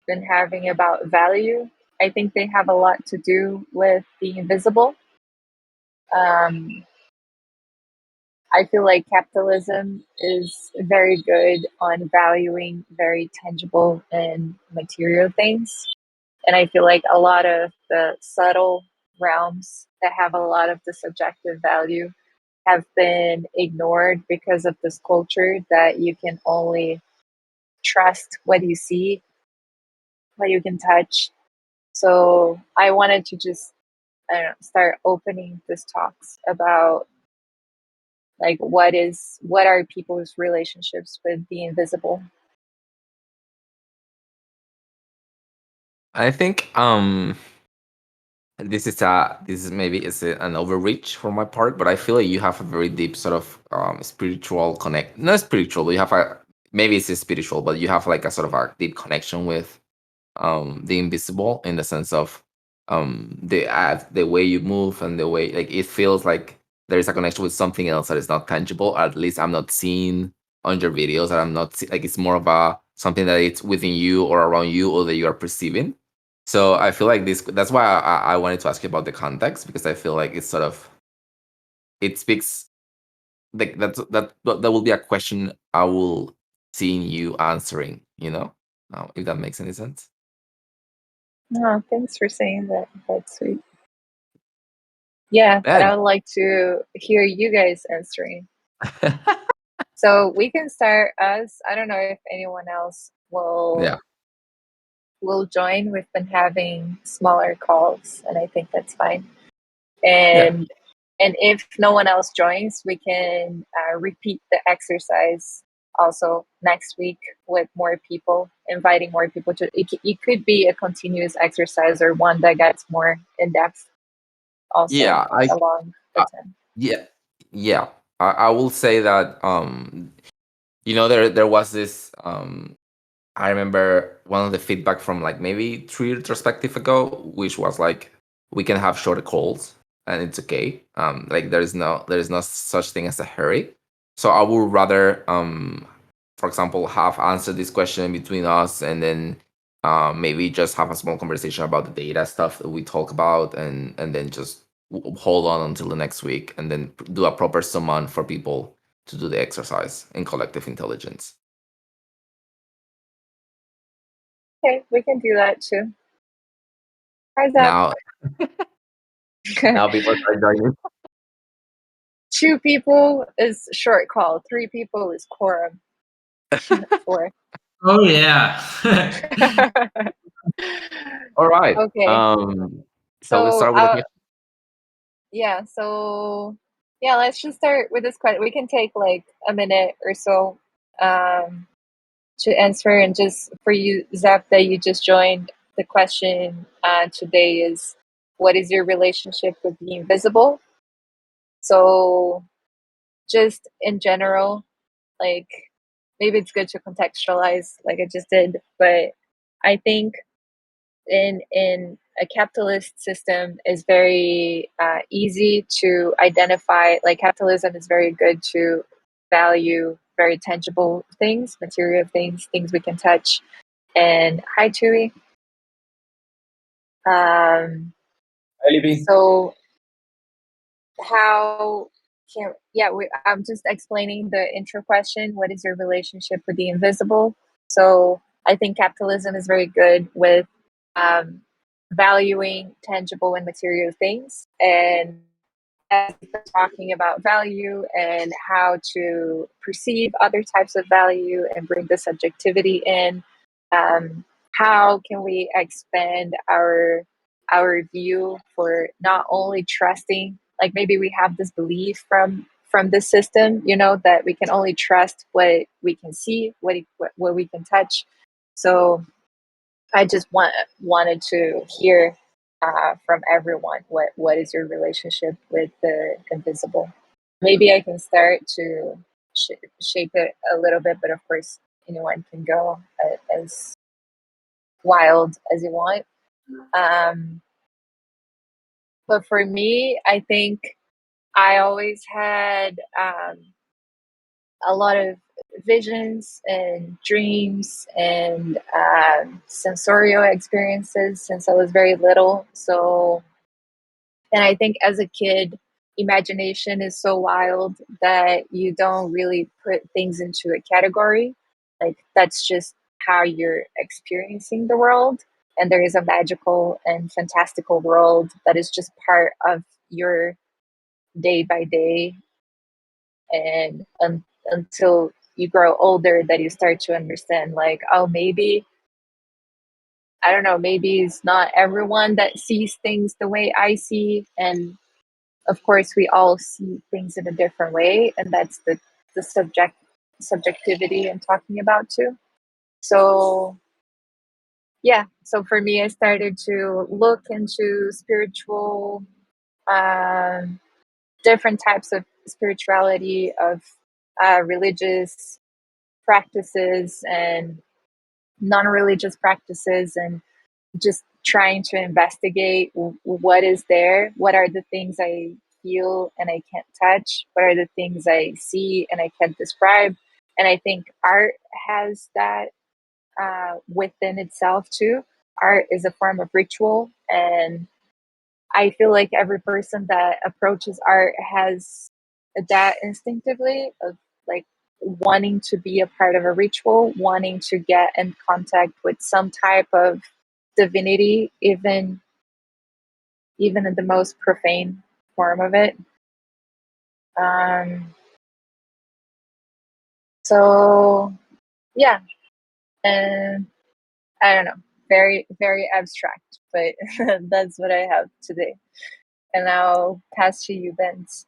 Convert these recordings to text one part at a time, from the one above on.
been having about value. I think they have a lot to do with being visible. Um, I feel like capitalism is very good on valuing very tangible and material things. And I feel like a lot of the subtle realms that have a lot of the subjective value have been ignored because of this culture that you can only trust what you see, what you can touch. So I wanted to just, I don't know, start opening these talks about like what are people's relationships with the invisible. I think this is maybe an overreach for my part, but I feel like you have a very deep sort of spiritual connect. Not spiritual, but you have a maybe it's spiritual, but you have like a sort of a deep connection with the invisible in the sense of the way you move and the way like it feels like there is a connection with something else that is not tangible. Or at least I'm not seeing on your videos, that I'm not like it's more of a something that it's within you or around you or that you are perceiving. So I feel like this. That's why I wanted to ask you about the context, because I feel like it's sort of it speaks like that will be a question I will see you answering. If that makes any sense. Oh, thanks for saying that. That's sweet. Yeah, but Yeah, I would like to hear you guys answering. So we can start us. I don't know if anyone else yeah, will join. We've been having smaller calls, and I think that's fine. yeah. And if no one else joins, we can repeat the exercise also next week with more people, inviting more people to. It could be a continuous exercise or one that gets more in depth also Yeah, I along the uh, time. yeah, yeah. I will say that there was this I remember one of the feedback from like maybe three retrospective ago, which was like we can have shorter calls and it's okay. Like there is no such thing as a hurry. So I would rather for example have answered this question between us, and then maybe just have a small conversation about the data stuff that we talk about, and then just hold on until the next week, and then do a proper summon for people to do the exercise in collective intelligence. Okay, we can do that too. How's that? Now now people start joining. Two people is short call. Three people is quorum. Four. Oh yeah. All right. Okay. Shall we So start with the question? yeah, so yeah, let's just start with this question. We can take like a minute or so um to answer, and just for you, Zap, that you just joined, the question today is, what is your relationship with the invisible? So just in general, like maybe it's good to contextualize like I just did, but I think in a capitalist system is very easy to identify. Like capitalism is very good to value very tangible things, material things, things we can touch. And hi, Chewy. Um, Hi, Libby. so how can I'm just explaining the intro question. What is your relationship with the invisible? So I think capitalism is very good with um, valuing tangible and material things, and as we're talking about value and how to perceive other types of value and bring the subjectivity in, how can we expand our view for not only trusting, like maybe we have this belief from the system, that we can only trust what we can see, what we can touch. So I just wanted to hear from everyone, what is your relationship with the invisible? Maybe I can start to shape it a little bit, but of course anyone can go as wild as you want. Um, but for me, I think I always had a lot of visions and dreams and sensorial experiences since I was very little. So, and I think as a kid, imagination is so wild that you don't really put things into a category. Like, that's just how you're experiencing the world. And there is a magical and fantastical world that is just part of your day by day. And until you grow older, that you start to understand, like, oh, maybe, I don't know, maybe it's not everyone that sees things the way I see. And of course, we all see things in a different way, and that's the subjectivity I'm talking about too. So yeah, so for me, I started to look into spiritual, um, different types of spirituality, of religious practices and non-religious practices, and just trying to investigate what is there, what are the things I feel and I can't touch, what are the things I see and I can't describe. And I think art has that within itself too. Art is a form of ritual, and I feel like every person that approaches art has that instinctively of, like, wanting to be a part of a ritual, wanting to get in contact with some type of divinity, even in the most profane form of it. Um, so yeah, and I don't know, very very abstract, but that's what I have today. And I'll pass to you, Benz.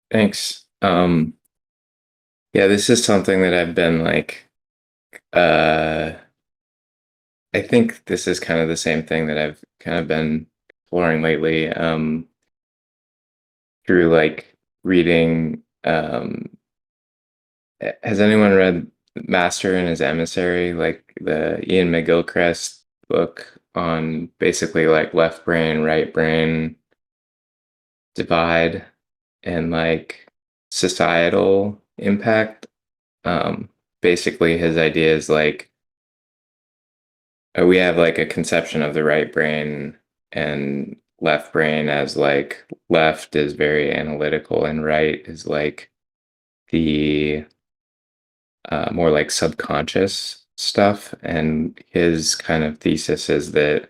Thanks. Yeah, this is something that I've been like, I think this is kind of the same thing that I've kind of been exploring lately, through like reading. Has anyone read Master and His Emissary, like the Ian McGilchrist book on basically like left brain, right brain divide and like societal impact? Basically his idea is like, we have like a conception of the right brain and left brain as like left is very analytical and right is like the more like subconscious stuff. And his kind of thesis is that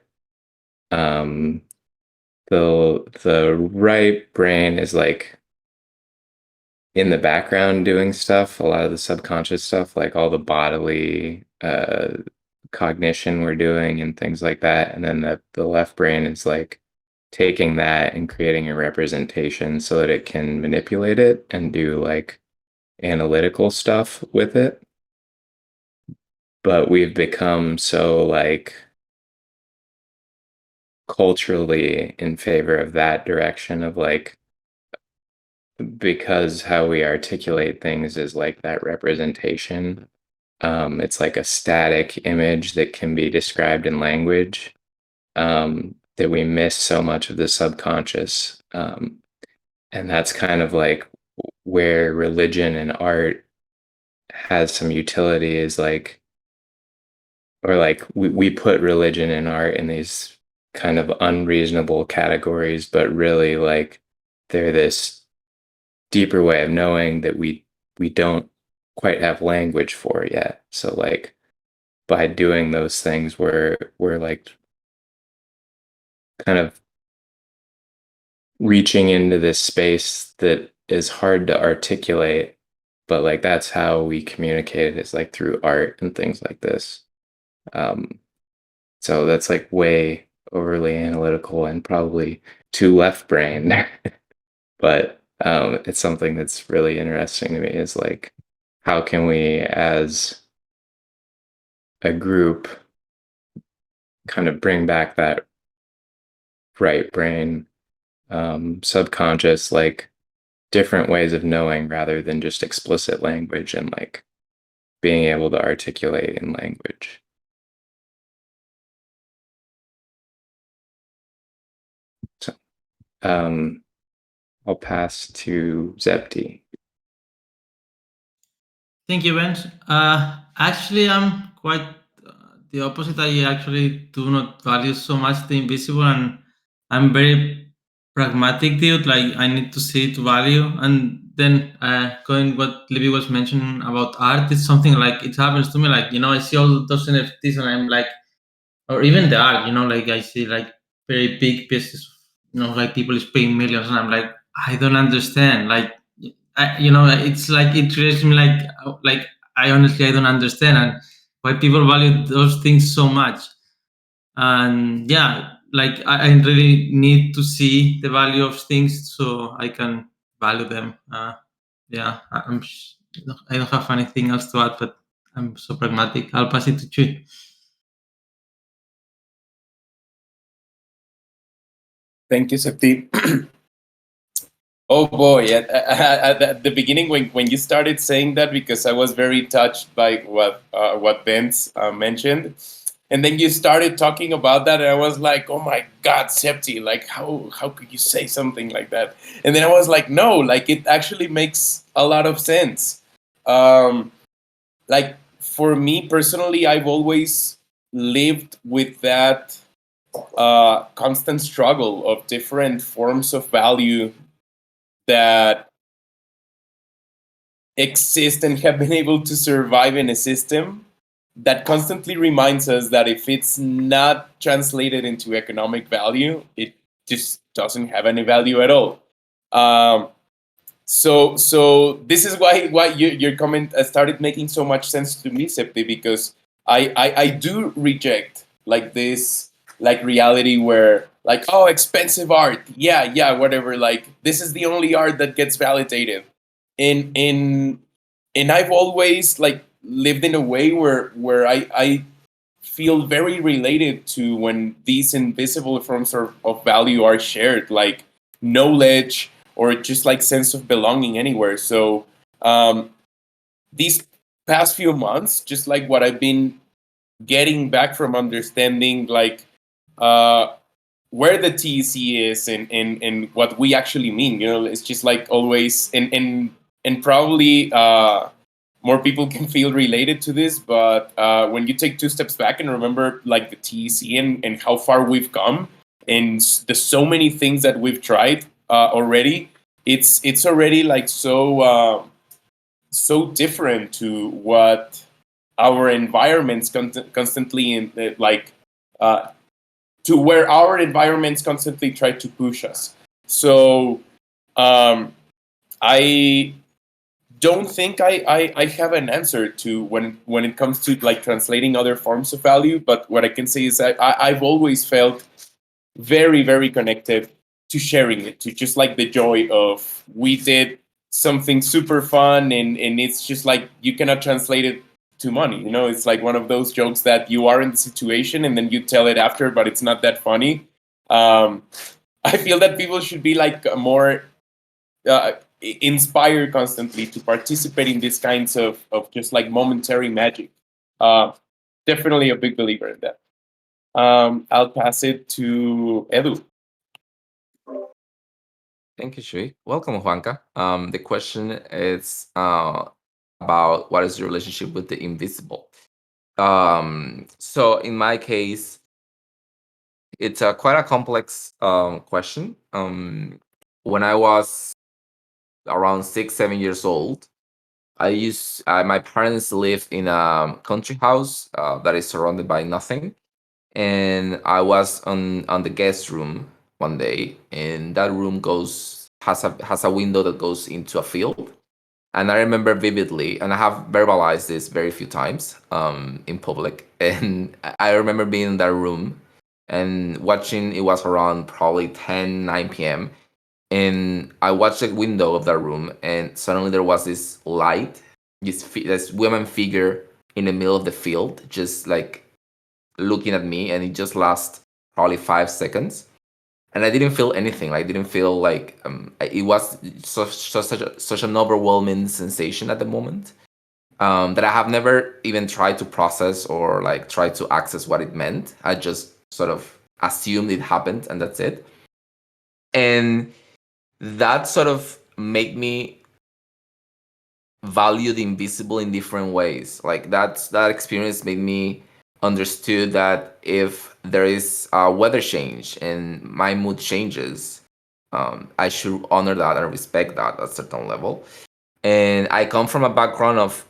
the right brain is like in the background doing stuff, a lot of the subconscious stuff, like all the bodily cognition we're doing and things like that. And then the left brain is like taking that and creating a representation so that it can manipulate it and do like analytical stuff with it. But we've become so like culturally in favor of that direction of like, because how we articulate things is like that representation. It's like a static image that can be described in language, that we miss so much of the subconscious. And that's kind of like where religion and art has some utility, is like, or like we put religion and art in these kind of unreasonable categories, but really like they're this deeper way of knowing that we don't quite have language for yet. So like by doing those things, we're like kind of reaching into this space that is hard to articulate, but like that's how we communicate it, is like through art and things like this. So that's like way overly analytical and probably too left brain. But it's something that's really interesting to me, is like, how can we as a group kind of bring back that right brain, subconscious, like different ways of knowing rather than just explicit language and like being able to articulate in language. So I'll pass to Zepti. Thank you, Ben. Actually, I'm quite the opposite. I actually do not value so much the invisible, and I'm very pragmatic dude. Like I need to see it value, and then going what Libby was mentioning about art, it's something like it happens to me. Like I see all those NFTs, and I'm like, or even the art. Like I see like very big pieces. Like people is paying millions, and I'm like, I don't understand. Like it's like it treats me like I honestly I don't understand and why people value those things so much. And yeah, like I really need to see the value of things so I can value them. Yeah, I don't have anything else to add, but I'm so pragmatic. I'll pass it to Chui. Thank you, Septi. Oh boy! At the beginning, when you started saying that, because I was very touched by what Ben's mentioned, and then you started talking about that, and I was like, "Oh my God, Septi! Like, how could you say something like that?" And then I was like, "No, like it actually makes a lot of sense." Like for me personally, I've always lived with that constant struggle of different forms of value that exist and have been able to survive in a system that constantly reminds us that if it's not translated into economic value, it just doesn't have any value at all. So this is why your comment started making so much sense to me, Septi, because I do reject like this like reality where like, oh, expensive art, yeah, whatever, like this is the only art that gets validated. And I've always like lived in a way where I feel very related to when these invisible forms of value are shared, like knowledge or just like sense of belonging anywhere. So these past few months, just like what I've been getting back from understanding like where the TEC is and what we actually mean, it's just like always and probably more people can feel related to this, but when you take two steps back and remember like the TEC and how far we've come and the so many things that we've tried already, it's already like so different to what our environments constantly like to where our environments constantly try to push us. So I don't think I have an answer to when it comes to like translating other forms of value, but what I can say is that I've always felt very, very connected to sharing it, to just like the joy of we did something super fun and it's just like you cannot translate it to money. It's like one of those jokes that you are in the situation and then you tell it after, but it's not that funny. I feel that people should be like more inspired constantly to participate in these kinds of just like momentary magic. Definitely a big believer in that. I'll pass it to Edu. Thank you, Shui. Welcome, Juanca. The question is about what is your relationship with the invisible. So in my case, it's quite a complex question. When I was around 6, 7 years old, my parents live in a country house that is surrounded by nothing, and I was on the guest room one day, and that room has a window that goes into a field. And I remember vividly, and I have verbalized this very few times in public. And I remember being in that room and watching. It was around probably 10, 9 p.m. And I watched the window of that room, and suddenly there was this light, this woman figure in the middle of the field, just like looking at me, and it just lasts probably 5 seconds. And I didn't feel anything. I didn't feel like it was such an overwhelming sensation at the moment that I have never even tried to process or like try to access what it meant. I just sort of assumed it happened, and that's it. And that sort of made me value the invisible in different ways. Like that experience made me understood that if there is a weather change and my mood changes, I should honor that and respect that at a certain level. And I come from a background of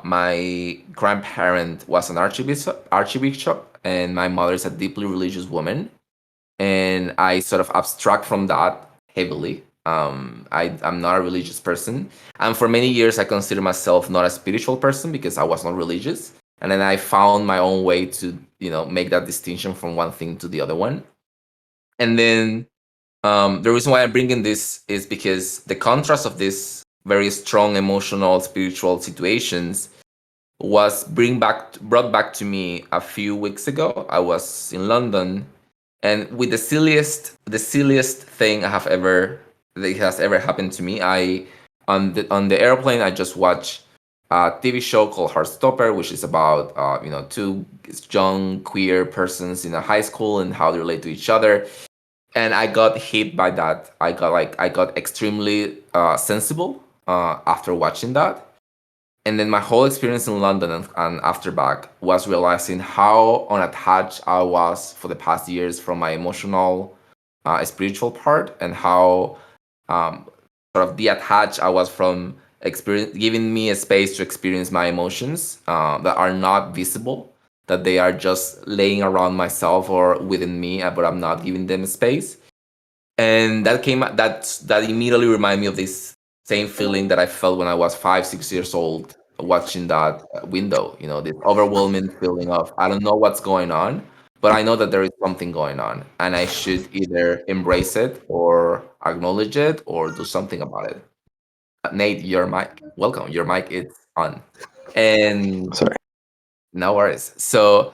my grandparent was an archbishop, and my mother is a deeply religious woman, and I sort of abstract from that heavily. I'm not a religious person, and for many years I consider myself not a spiritual person because I was not religious. And then I found my own way to, make that distinction from one thing to the other one. And then the reason why I'm bringing this is because the contrast of these very strong emotional, spiritual situations was brought back to me a few weeks ago. I was in London, and with the silliest thing that has ever happened to me. I on the airplane I just watched a TV show called Heartstopper, which is about two young queer persons in a high school and how they relate to each other. And I got hit by that. I got extremely sensible after watching that. And then my whole experience in London and after back was realizing how unattached I was for the past years from my emotional, spiritual part, and how um, sort of detached I was from experience, giving me a space to experience my emotions that are not visible, that they are just laying around myself or within me, but I'm not giving them space. And that immediately reminded me of this same feeling that I felt when I was 5, 6 years old, watching that window. This overwhelming feeling of I don't know what's going on, but I know that there is something going on, and I should either embrace it or acknowledge it or do something about it. Nate, your mic, welcome. Your mic is on, and Sorry. no worries. So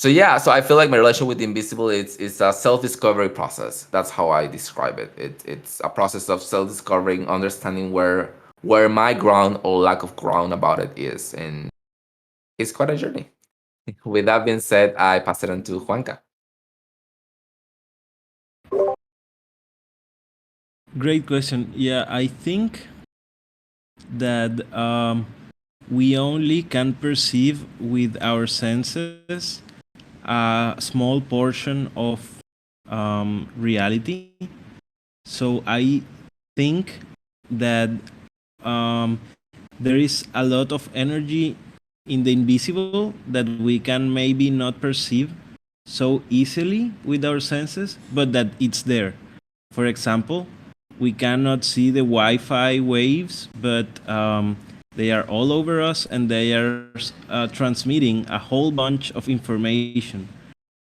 yeah, so I feel like my relation with the invisible it's a self-discovery process. That's how I describe it. It's a process of self-discovering, understanding where my ground or lack of ground about it is, and it's quite a journey. With that being said, I pass it on to Juanca. Great question. Yeah, I think that we only can perceive with our senses a small portion of reality. So I think that um, there is a lot of energy in the invisible that we can maybe not perceive so easily with our senses, but that it's there. For example, we cannot see the Wi-Fi waves, but they are all over us and they are transmitting a whole bunch of information.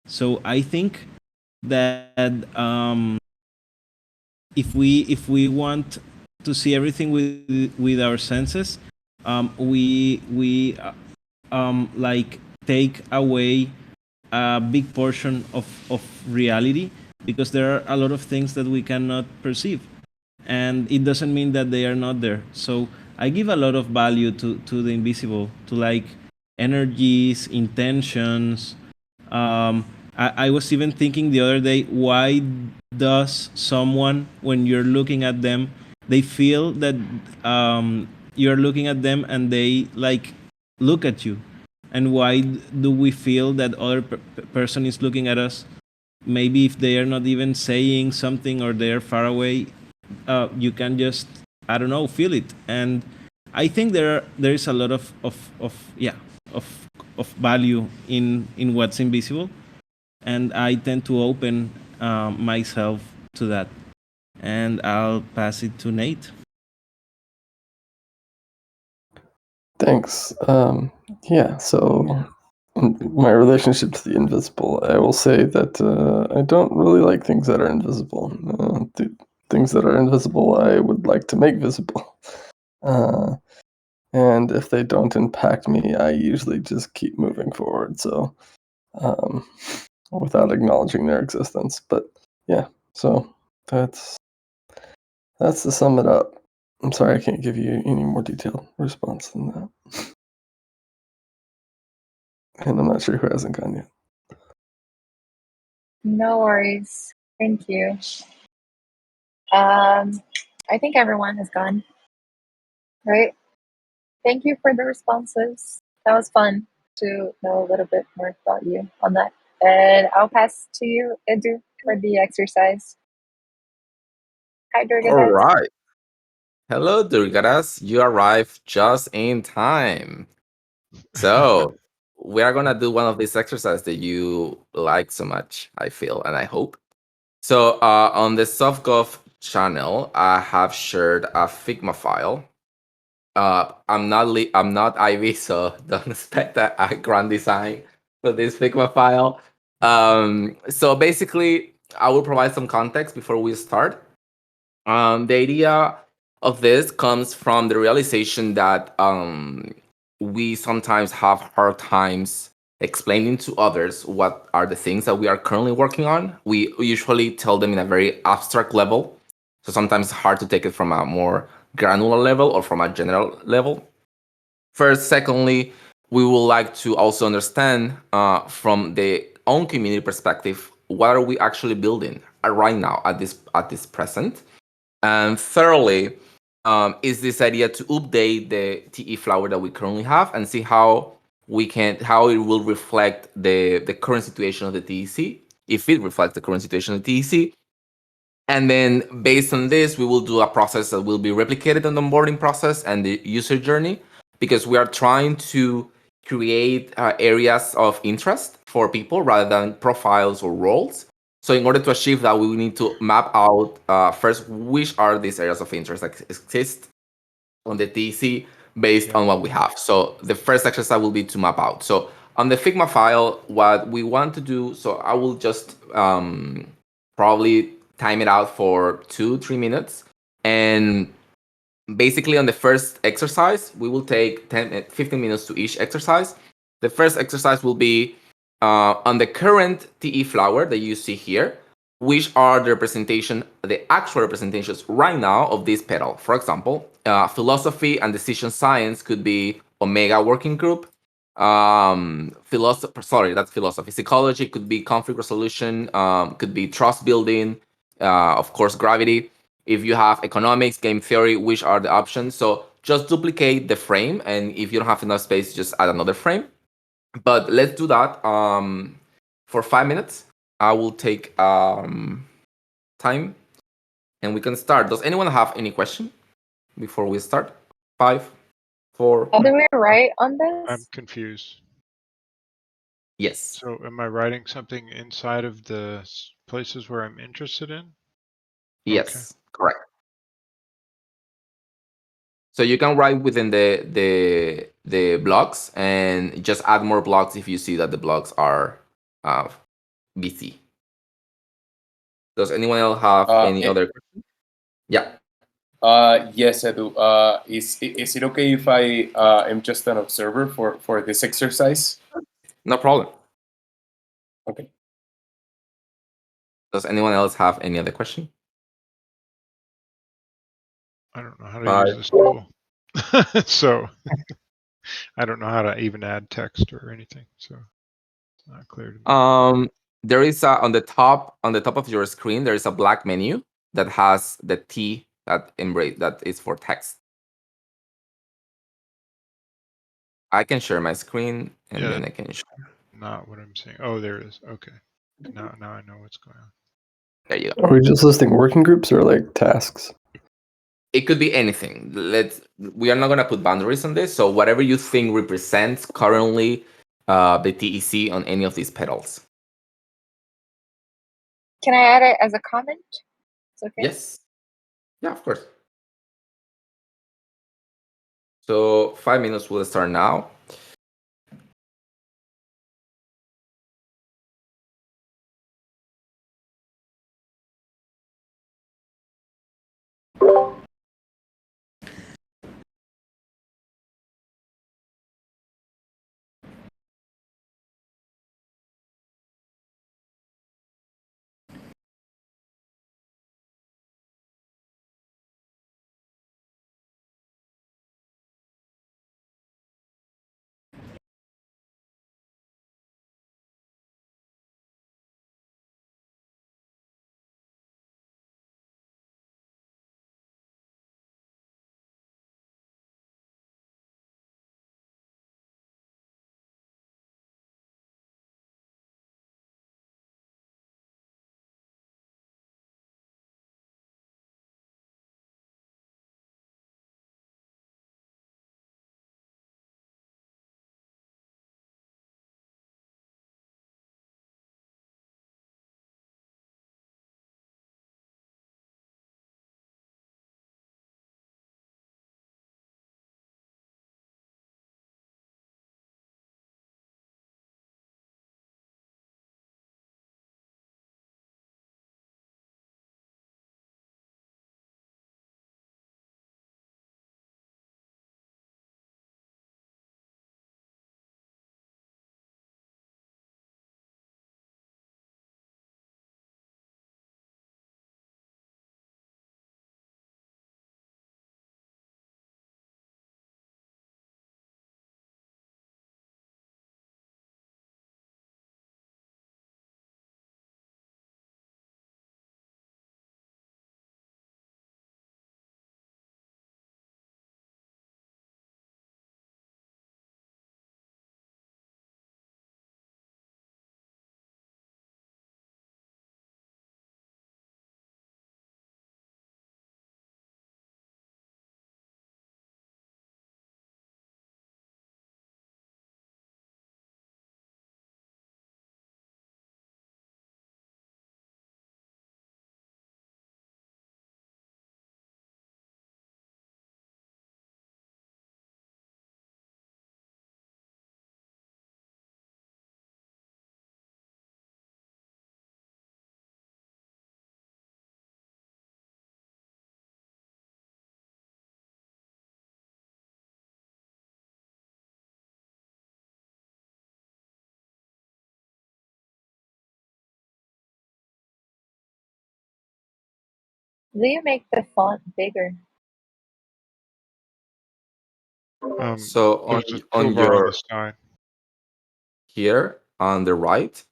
So I think that if we want to see everything with our senses, we like take away a big portion of reality, because there are a lot of things that we cannot perceive, and it doesn't mean that they are not there. So I give a lot of value to the invisible, to like energies, intentions. I was even thinking the other day, why does someone, when you're looking at them, they feel that you're looking at them and they like look at you? And why do we feel that other person is looking at us? Maybe if they are not even saying something or they're far away, you can just, I don't know, feel it. And I think there is a lot of of value in what's invisible, and I tend to open myself to that. And I'll pass it to Nate. Thanks. Yeah, so in my relationship to the invisible, I will say that I don't really like things that are invisible. The things that are invisible, I would like to make visible. And if they don't impact me, I usually just keep moving forward. So, without acknowledging their existence. But yeah, so that's to sum it up. I'm sorry I can't give you any more detailed response than that. And I'm not sure who hasn't gone yet. No worries. Thank you. I think everyone has gone, right? Thank you for the responses. That was fun to know a little bit more about you on that. And I'll pass to you, Edu, for the exercise. Hi, All Durgadas. right. Hello, Durgadas. You arrived just in time. So we are gonna do one of these exercises that you like so much, I feel, and I hope. So on the Softgov channel, I have shared a Figma file. I'm not Ivy, so don't expect a grand design for this Figma file. So basically, I will provide some context before we start. The idea of this comes from the realization that we sometimes have hard times explaining to others what are the things that we are currently working on. We usually tell them in a very abstract level, so sometimes it's hard to take it from a more granular level or from a general level. First, secondly, we would like to also understand from the own community perspective, what are we actually building right now at this present. And thirdly, is this idea to update the TE flower that we currently have and see how it will reflect the current situation of the TEC, if it reflects the current situation of the TEC. And then based on this, we will do a process that will be replicated in the onboarding process and the user journey, because we are trying to create areas of interest for people rather than profiles or roles. So in order to achieve that, we need to map out first which are these areas of interest that exist on the TC based on what we have. So the first exercise will be to map out. So on the Figma file, what we want to do, so I will just probably time it out for 2-3 minutes. And basically on the first exercise, we will take 15 minutes to each exercise. The first exercise will be on the current TE flower that you see here, which are the actual representations right now of this petal. For example, philosophy and decision science could be Omega Working Group. That's philosophy. Psychology could be conflict resolution, could be trust building, of course, gravity. If you have economics, game theory, which are the options? So just duplicate the frame, and if you don't have enough space, just add another frame. But let's do that for 5 minutes. I will take time, and we can start. Does anyone have any question before we start? 5, 4. How do we write on I'm this? confused. Yes. So am I writing something inside of the places where I'm interested in? Yes, correct. So you can write within the blocks and just add more blocks if you see that the blocks are busy. Does anyone else have any other question? Yeah. Yes, Edu. Is it okay if I am just an observer for this exercise? No problem. Okay. Does anyone else have any other question? I don't know how to 5. use this tool. So I don't know how to even add text or anything. So it's not clear to me. There is on the top of your screen, there is a black menu that has the T that is for text. I can share my screen and then I can share. Not what I'm saying. Oh, there it is. Okay. Now I know what's going on. There you go. Are we just listing working groups or like tasks? It could be anything. We are not going to put boundaries on this. So whatever you think represents currently the TEC on any of these petals. Can I add it as a comment? It's okay. Yes. Yeah, of course. So 5 minutes will start now. Do you make the font bigger? So There's a on toolbar on the your side. here on the right,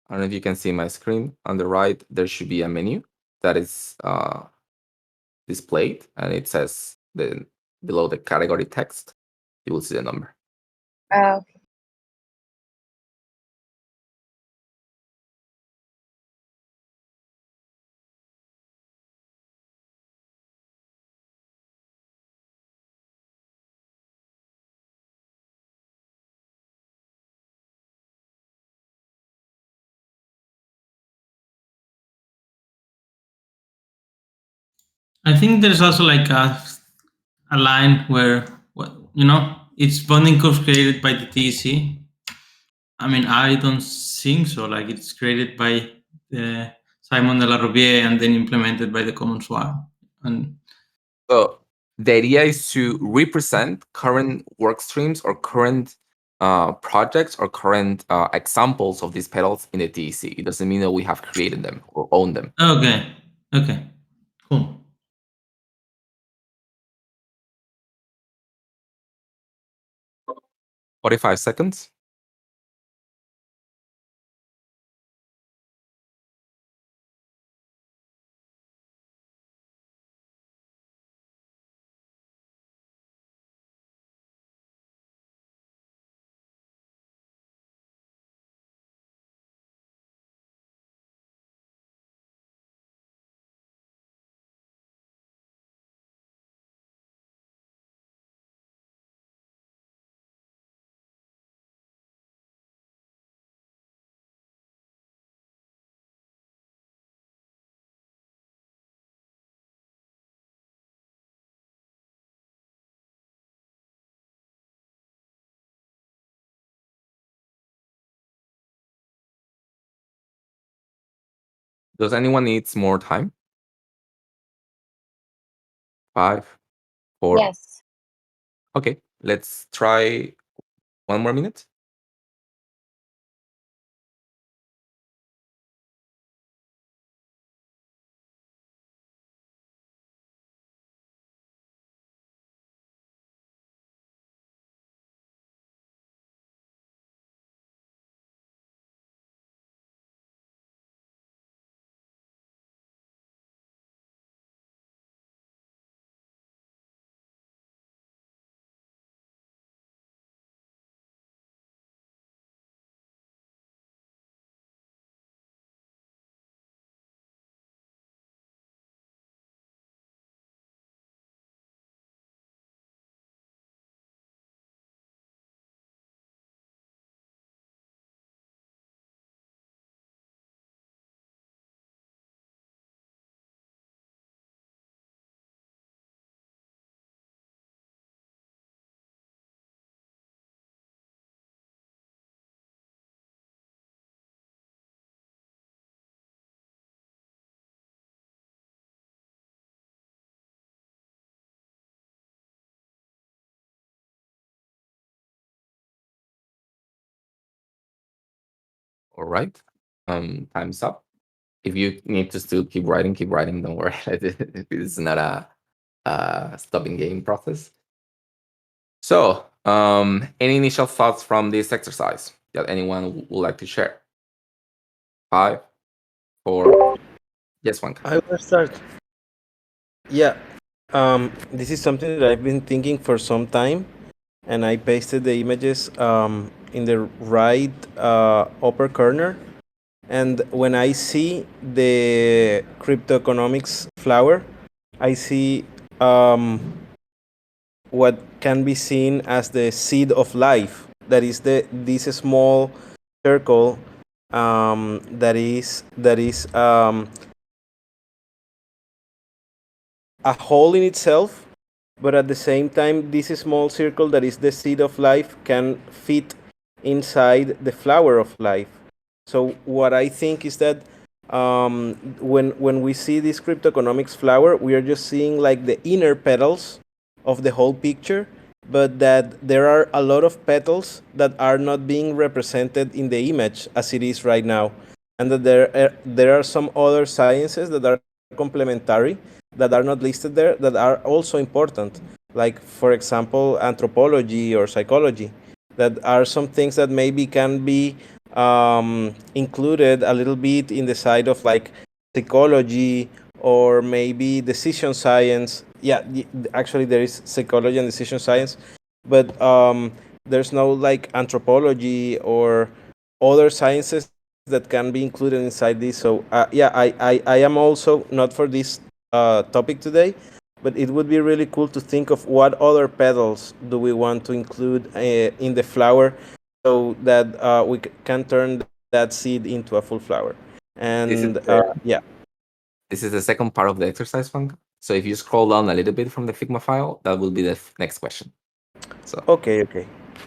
I don't know if you can see my screen. On the right, there should be a menu that is displayed, and it says below the category text, you will see the number. Okay. I think there's also like a line where it's bonding curve created by the TC. I mean, I don't think so. Like it's created by Simon de la Robier and then implemented by the Common Swap. And So the idea is to represent current work streams or current projects or current examples of these pedals in the TEC. It doesn't mean that we have created them or own them. okay, cool. 45 seconds. Does anyone needs more time? 5, 4. Yes. Okay, let's try 1 more minute. All right. Time's up. If you need to still keep writing, keep writing. Don't worry. It's not a stopping game process. So, any initial thoughts from this exercise that anyone would like to share? 5, 4. Yes, one. I will start. Yeah. This is something that I've been thinking for some time, and I pasted the images in the right upper corner. And when I see the cryptoeconomics flower, I see what can be seen as the seed of life. That is this small circle that is a whole in itself, but at the same time, this small circle that is the seed of life can fit inside the flower of life. So what I think is that when we see this cryptoeconomics flower, we are just seeing like the inner petals of the whole picture, but that there are a lot of petals that are not being represented in the image as it is right now, and that there are some other sciences that are complementary that are not listed there that are also important, like for example anthropology or psychology, that are some things that maybe can be included a little bit in the side of like psychology or maybe decision science. Yeah, actually there is psychology and decision science, but there's no like anthropology or other sciences that can be included inside this. So yeah, I am also not for this topic today, but it would be really cool to think of what other petals do we want to include in the flower so that we can turn that seed into a full flower. And yeah. This is the second part of the exercise, Juan. So if you scroll down a little bit from the Figma file, that will be the next question. So Okay,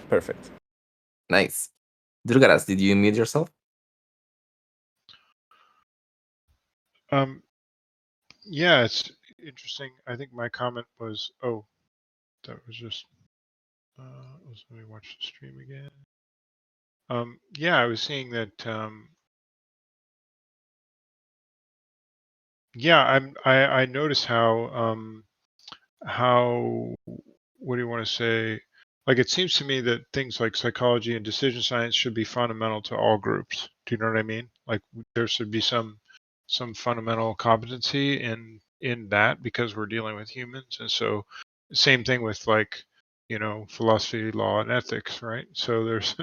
perfect. nice. Durgaras, did you mute yourself? Yeah, it's interesting. I think my comment was, that was just, let me watch the stream again. Yeah, I was seeing that, yeah, I noticed how, what do you want to say? Like, it seems to me that things like psychology and decision science should be fundamental to all groups. Do you know what I mean? Like, there should be some fundamental competency in that because we're dealing with humans. And so same thing with like, philosophy, law, and ethics, right? So there's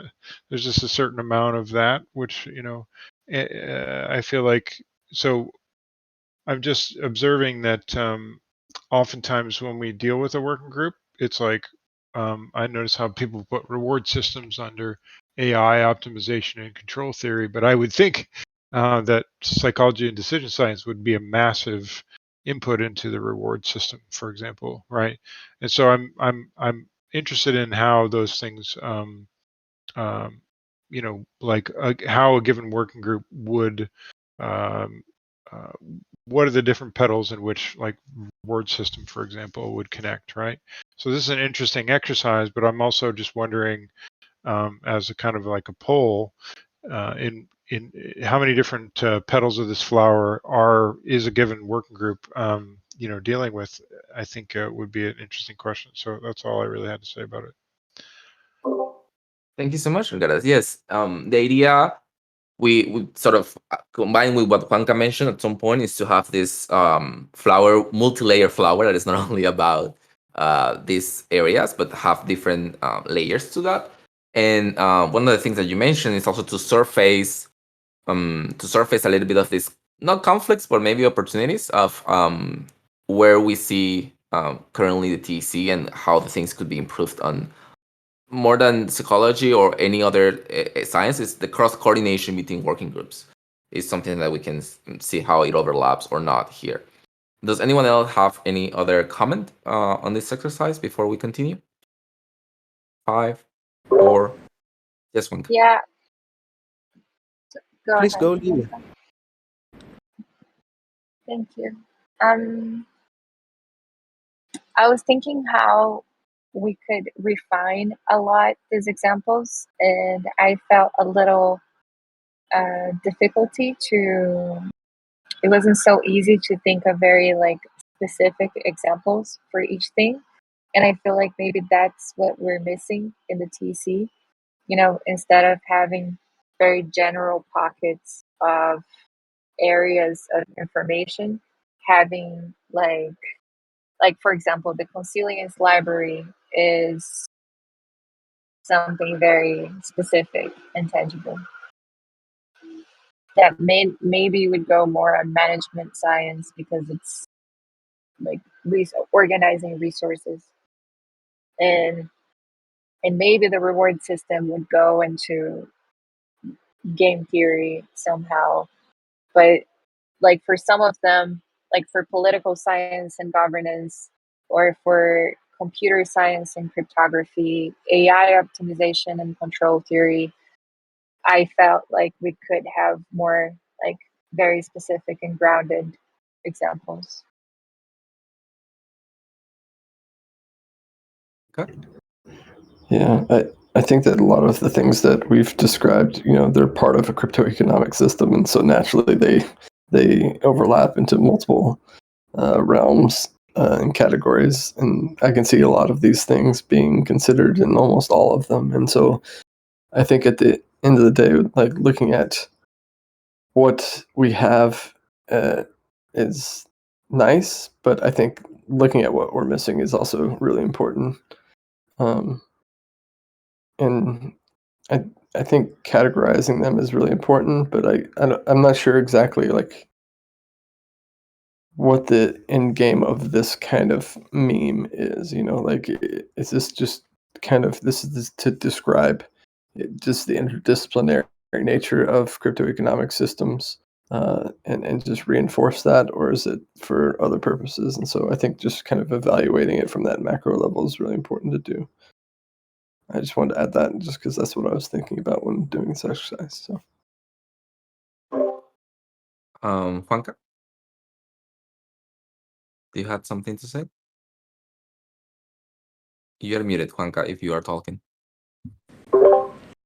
just a certain amount of that, which, I feel like, so I'm just observing that oftentimes when we deal with a working group, it's like I notice how people put reward systems under AI optimization and control theory, but I would think that psychology and decision science would be a massive input into the reward system, for example, right? And so I'm interested in how those things, like how a given working group would. Um, what are the different petals in which like reward system, for example, would connect, right? So this is an interesting exercise, but I'm also just wondering, as a kind of like a poll, in how many different petals of this flower is a given working group, dealing with. I think would be an interesting question. So that's all I really had to say about it. Thank you so much, Durgaras. Yes, the idea we sort of combine with what Juanca mentioned at some point is to have this flower, multi-layer flower that is not only about these areas, but have different layers to that. And one of the things that you mentioned is also to surface a little bit of this, not conflicts, but maybe opportunities of where we see currently the TC and how the things could be improved on. More than psychology or any other science, is the cross coordination between working groups is something that we can see how it overlaps or not here. Does anyone else have any other comment on this exercise before we continue? 5, 4, yes, one. Yeah. Please ahead. go, Livia. Thank you. I was thinking how we could refine a lot these examples, and I felt a little difficulty to. It wasn't so easy to think of very like specific examples for each thing, and I feel like maybe that's what we're missing in the TC. Instead of having very general pockets of areas of information, having like for example, the Consilience library is something very specific and tangible that maybe would go more on management science because it's like organizing resources, and maybe the reward system would go into game theory somehow. But like for some of them, like for political science and governance, or for computer science and cryptography, AI optimization and control theory, I felt like we could have more like very specific and grounded examples. Okay. Yeah, I think that a lot of the things that we've described, they're part of a crypto economic system, and so naturally they they overlap into multiple realms and categories, and I can see a lot of these things being considered in almost all of them. And so I think at the end of the day, like looking at what we have is nice, but I think looking at what we're missing is also really important. And I think categorizing them is really important, but I'm not sure exactly like what the end game of this kind of meme is. Like is this just kind of this is to describe just the interdisciplinary nature of cryptoeconomic systems and just reinforce that, or is it for other purposes? And so I think just kind of evaluating it from that macro level is really important to do. I just wanted to add that just because that's what I was thinking about when doing this exercise. So, Juanca, do you have something to say? You are muted, Juanca, if you are talking.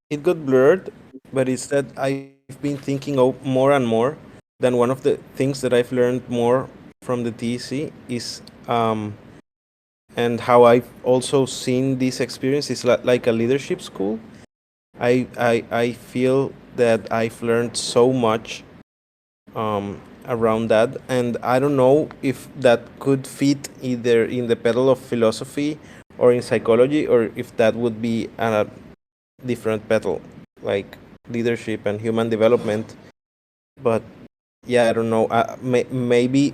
It got blurred, but it's that I've been thinking more and more. Than one of the things that I've learned more from the TEC is, and how I've also seen this experience is like a leadership school. I feel that I've learned so much around that, and I don't know if that could fit either in the pedal of philosophy or in psychology, or if that would be a different pedal, like leadership and human development. But yeah, I don't know. Maybe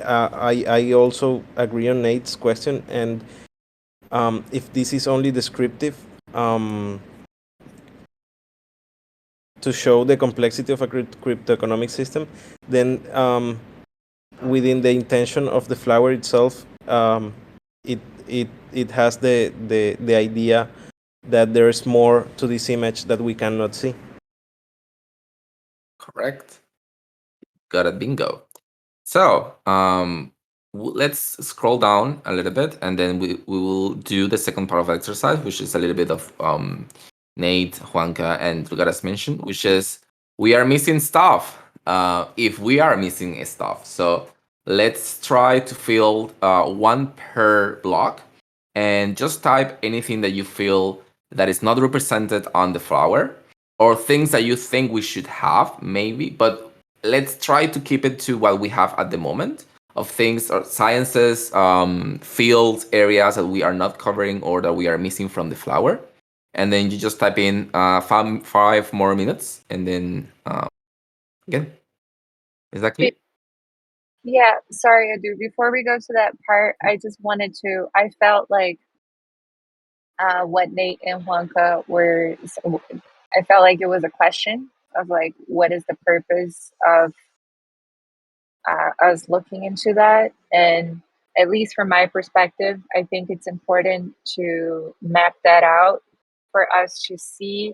I also agree on Nate's question, and if this is only descriptive to show the complexity of a cryptoeconomic system, then within the intention of the flower itself, it has the idea that there's more to this image that we cannot see. Correct. Got it, bingo. So let's scroll down a little bit, and then we will do the second part of the exercise, which is a little bit of Nate, Juanca, and Rugaras mentioned, which is we are missing stuff. If we are missing stuff, so let's try to fill one per block, and just type anything that you feel that is not represented on the flower, or things that you think we should have, maybe, but let's try to keep it to what we have at the moment of things or sciences, fields, areas that we are not covering or that we are missing from the flower. And then you just type in 5 more minutes, and then again. Is that clear? Yeah, sorry, Adu. Before we go to that part, I just wanted to, I felt like what Nate and Juanca were, I felt like it was a question of like, what is the purpose of us looking into that? And at least from my perspective, I think it's important to map that out for us to see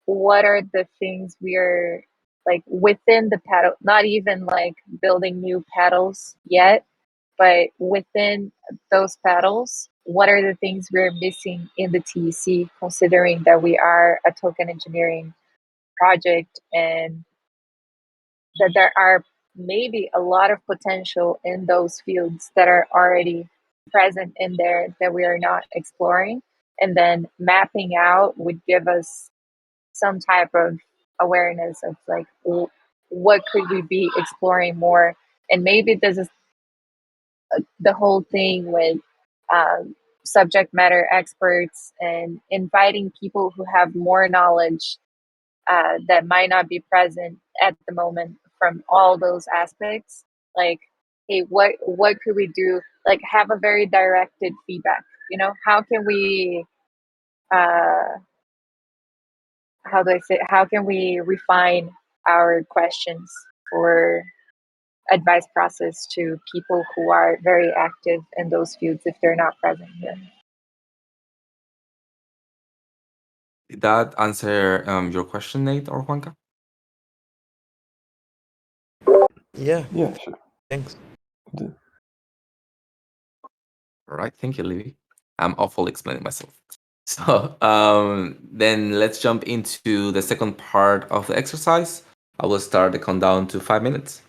what are the things we are like within the paddle, not even like building new paddles yet, but within those paddles, what are the things we're missing in the TEC, considering that we are a token engineering project and that there are maybe a lot of potential in those fields that are already present in there that we are not exploring. And then mapping out would give us some type of awareness of like, what could we be exploring more? And maybe this is the whole thing with subject matter experts and inviting people who have more knowledge that might not be present at the moment from all those aspects. Like, hey, what could we do? Like, have a very directed feedback. You know, how can we? How do I say? How can we refine our questions or advice process to people who are very active in those fields if they're not present here? Did that answer your question, Nate or Juanca? Yeah. yeah, sure. Thanks. All right, thank you, Livy. I'm awful explaining myself. So then let's jump into the second part of the exercise, I will start the countdown to 5 minutes.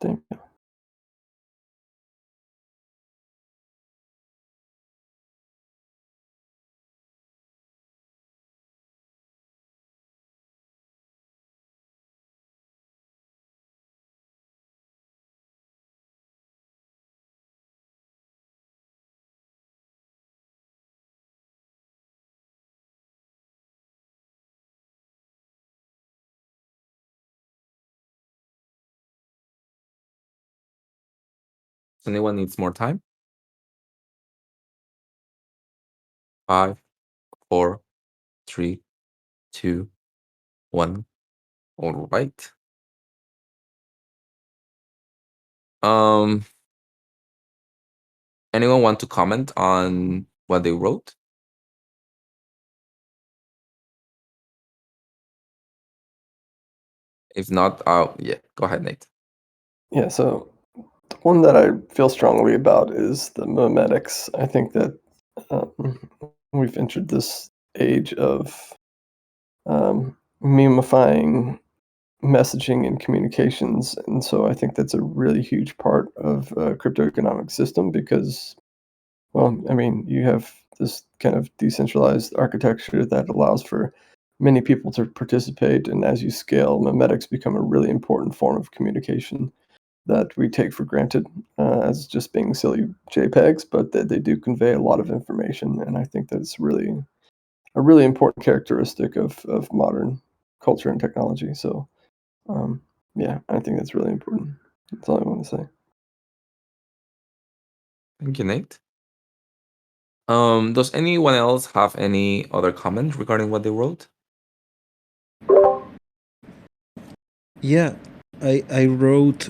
Thank you. Does anyone needs more time? 5, 4, 3, 2, 1. All right. Um, anyone want to comment on what they wrote? If not, yeah, go ahead, Nate. Yeah, so the one that I feel strongly about is the memetics. I think that we've entered this age of memifying messaging and communications, and so I think that's a really huge part of a crypto economic system because, well, I mean, you have this kind of decentralized architecture that allows for many people to participate, and as you scale, memetics become a really important form of communication that we take for granted as just being silly JPEGs, but that they do convey a lot of information, and I think that's really a really important characteristic of modern culture and technology. So, yeah, I think that's really important. That's all I want to say. Thank you, Nate. Does anyone else have any other comment regarding what they wrote? Yeah, I wrote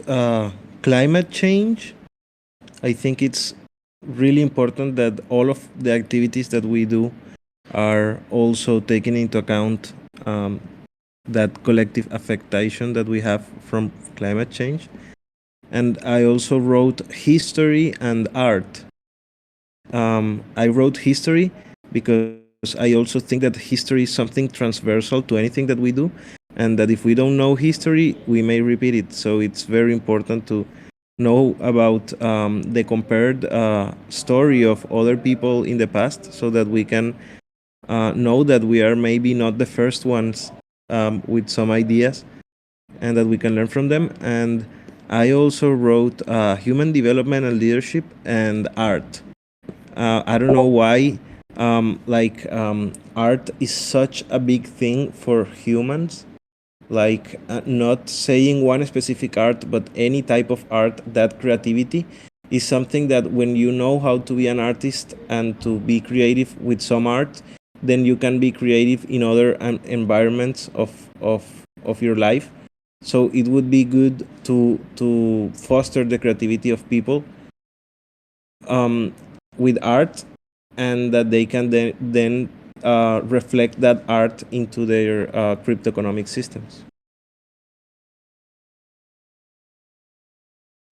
climate change. I think it's really important that all of the activities that we do are also taking into account that collective affectation that we have from climate change. And I also wrote history and art. I wrote history because I also think that history is something transversal to anything that we do, and that if we don't know history, we may repeat it. So it's very important to know about the compared story of other people in the past so that we can know that we are maybe not the first ones with some ideas and that we can learn from them. And I also wrote human development and leadership and art. I don't know why art is such a big thing for humans, like not saying one specific art but any type of art. That creativity is something that when you know how to be an artist and to be creative with some art, then you can be creative in other environments of your life. So it would be good to foster the creativity of people with art, and that they can then reflect that art into their crypto economic systems.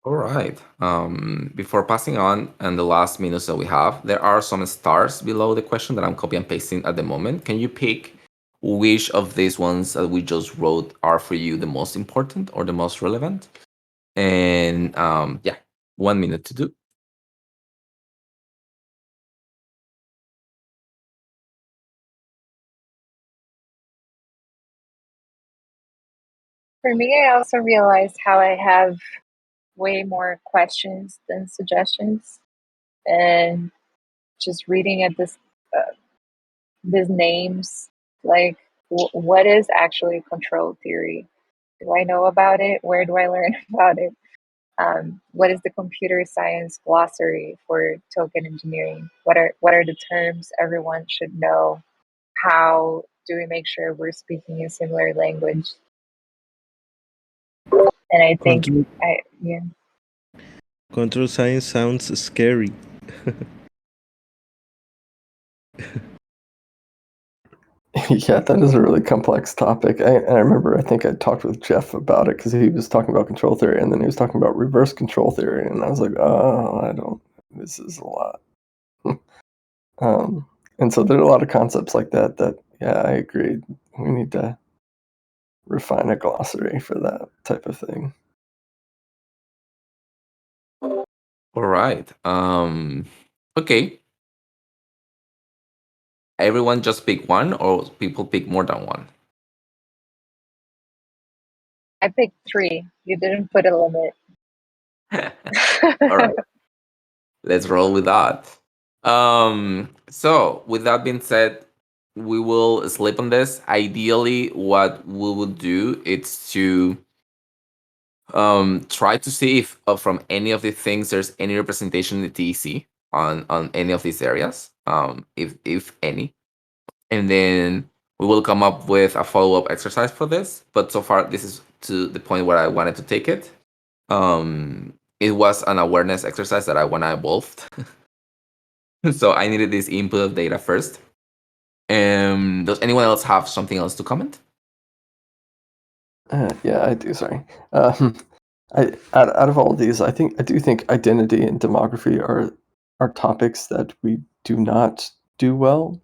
All right. Before passing on, and the last minutes that we have, there are some stars below the question that I'm copy and pasting at the moment. Can you pick which of these ones that we just wrote are for you the most important or the most relevant? And yeah, 1 minute to do. For me, I also realized how I have way more questions than suggestions, and just reading at these names, like what is actually control theory? Do I know about it? Where do I learn about it? What is the computer science glossary for token engineering? What are the terms everyone should know? How do we make sure we're speaking a similar language? And I think Control science sounds scary. Yeah, that is a really complex topic. I remember, I think I talked with Jeff about it because he was talking about control theory, and then he was talking about reverse control theory, and I was like, oh, this is a lot. And so there are a lot of concepts like that, yeah, I agree. We need to refine a glossary for that type of thing. All right. Okay. Everyone just pick one, or people pick more than one? I picked 3. You didn't put a limit. All right. Let's roll with that. So with that being said, we will sleep on this. Ideally, what we would do is to Try to see if from any of the things there's any representation in the TEC on any of these areas, if any, and then we will come up with a follow-up exercise for this. But so far, this is to the point where I wanted to take it. It was an awareness exercise that I want to evolve. So I needed this input of data first. Does anyone else have something else to comment? Yeah, I do. Sorry. Out of all of these, I do think identity and demography are topics that we do not do well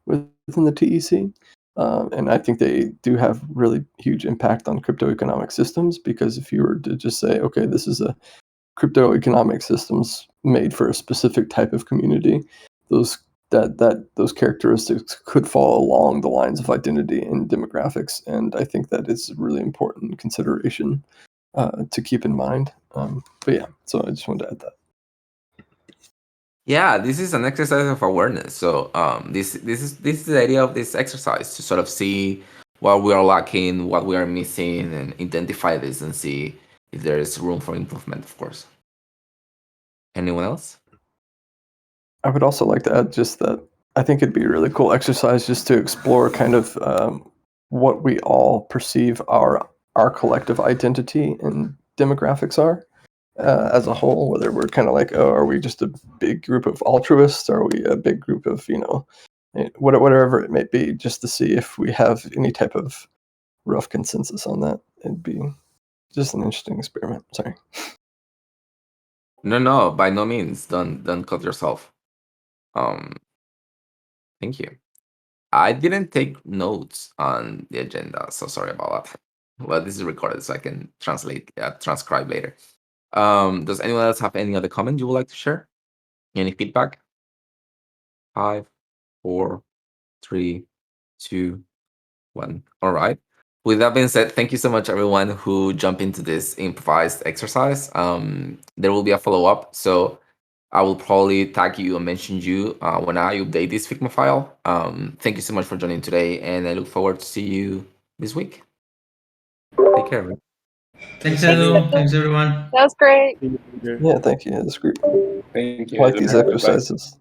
within the TEC, and I think they do have really huge impact on crypto economic systems, because if you were to just say, okay, this is a crypto economic systems made for a specific type of community, those characteristics could fall along the lines of identity and demographics, and I think that is a really important consideration to keep in mind. But yeah, so I just wanted to add that. Yeah, this is an exercise of awareness. So this is the idea of this exercise, to sort of see what we are lacking, what we are missing, and identify this and see if there is room for improvement, of course. Anyone else? I would also like to add just that I think it'd be a really cool exercise just to explore kind of what we all perceive our collective identity and demographics are as a whole, whether we're kind of like, oh, are we just a big group of altruists? Are we a big group of, whatever it may be, just to see if we have any type of rough consensus on that. It'd be just an interesting experiment. Sorry. No, by no means. Don't cut yourself. Thank you. I didn't take notes on the agenda, so sorry about that. Well, this is recorded, so I can transcribe later. Does anyone else have any other comment you would like to share? Any feedback? 5, 4, 3, 2, 1. All right. With that being said, thank you so much, everyone who jumped into this improvised exercise. There will be a follow-up, so I will probably tag you and mention you when I update this Figma file. Thank you so much for joining today, and I look forward to see you this week. Take care, everyone. Thanks, Edu. Thanks, everyone. That was great. Yeah, thank you. That's great. Thank you. I like these exercises.